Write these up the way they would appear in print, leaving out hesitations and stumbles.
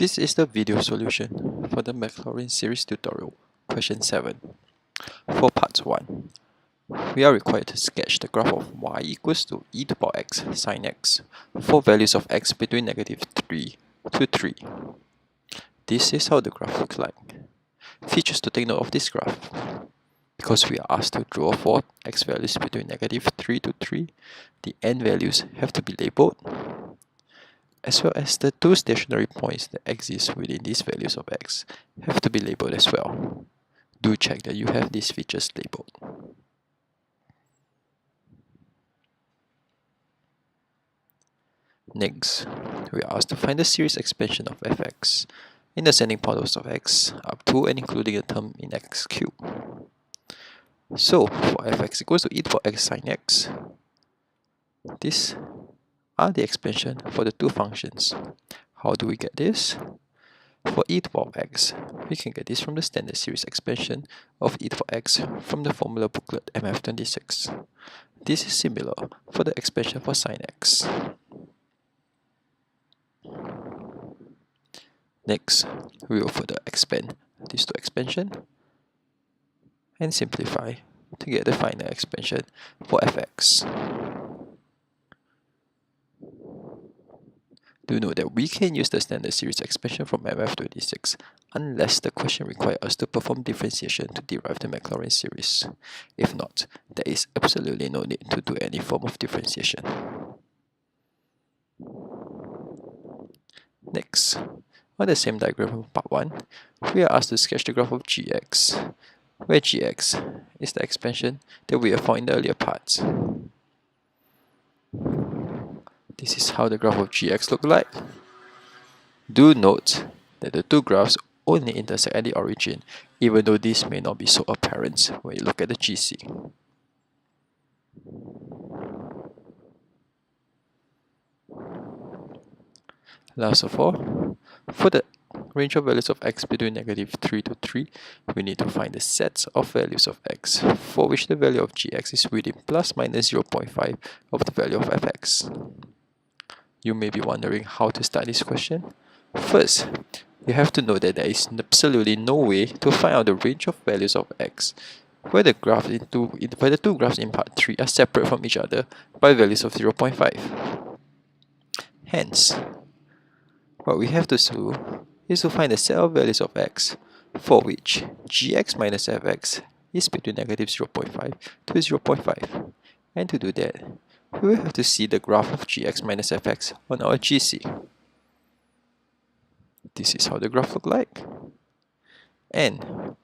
This is the video solution for the Maclaurin series tutorial, question 7. For part 1, we are required to sketch the graph of y equals to e to the power x sine x for values of x between -3 to 3. This is how the graph looks like. Features to take note of this graph. Because we are asked to draw for x values between -3 to 3, the end values have to be labeled, as well as the two stationary points that exist within these values of x have to be labeled as well. Do check that you have these features labeled. Next, we are asked to find the series expansion of fx in the ascending powers of x up to and including a term in x cubed. So, for fx equals to e to the power x sine x, these are the expansion for the two functions. How do we get this? For e to the power x, we can get this from the standard series expansion of e to the power x from the formula booklet MF26. This is similar for the expansion for sine x. Next, we will further expand these two expansions and simplify to get the final expansion for fx. Do note that we can use the standard series expansion from MF26 unless the question requires us to perform differentiation to derive the Maclaurin series. If not, there is absolutely no need to do any form of differentiation. Next, on the same diagram from part 1, we are asked to sketch the graph of gx, where gx is the expansion that we have found in the earlier parts. This is how the graph of gx looks like. Do note that the two graphs only intersect at the origin, even though this may not be so apparent when you look at the GC. Last of all, for the range of values of x between -3 to 3, we need to find the sets of values of x for which the value of gx is within ±0.5 of the value of fx. You may be wondering how to start this question. First, you have to know that there is absolutely no way to find out the range of values of x where the two graphs in part 3 are separate from each other by values of 0.5. Hence, what we have to do is to find the set of values of x for which gx minus fx is between -0.5 to 0.5. And to do that, we will have to see the graph of gx minus fx on our GC. This is how the graph looks like. And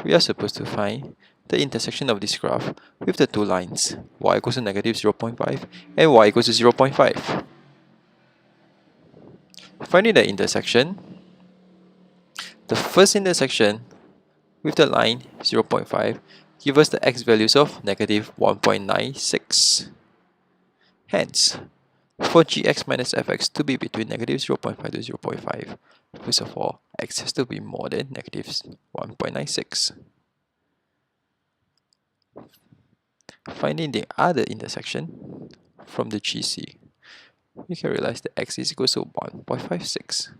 we are supposed to find the intersection of this graph with the two lines, y equals to -0.5 and y equals to 0.5. Finding the intersection, the first intersection with the line 0.5 gives us the x values of -1.96. Hence, for gx minus fx to be between -0.5 to 0.5, first of all, x has to be more than -1.96. Finding the other intersection from the GC, we can realize that x is equal to 1.56.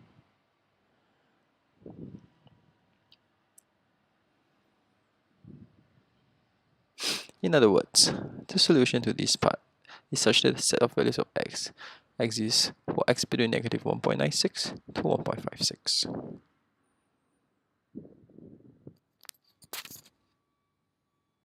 In other words, the solution to this part is such that the set of values of x exists for x between -1.96 to 1.56.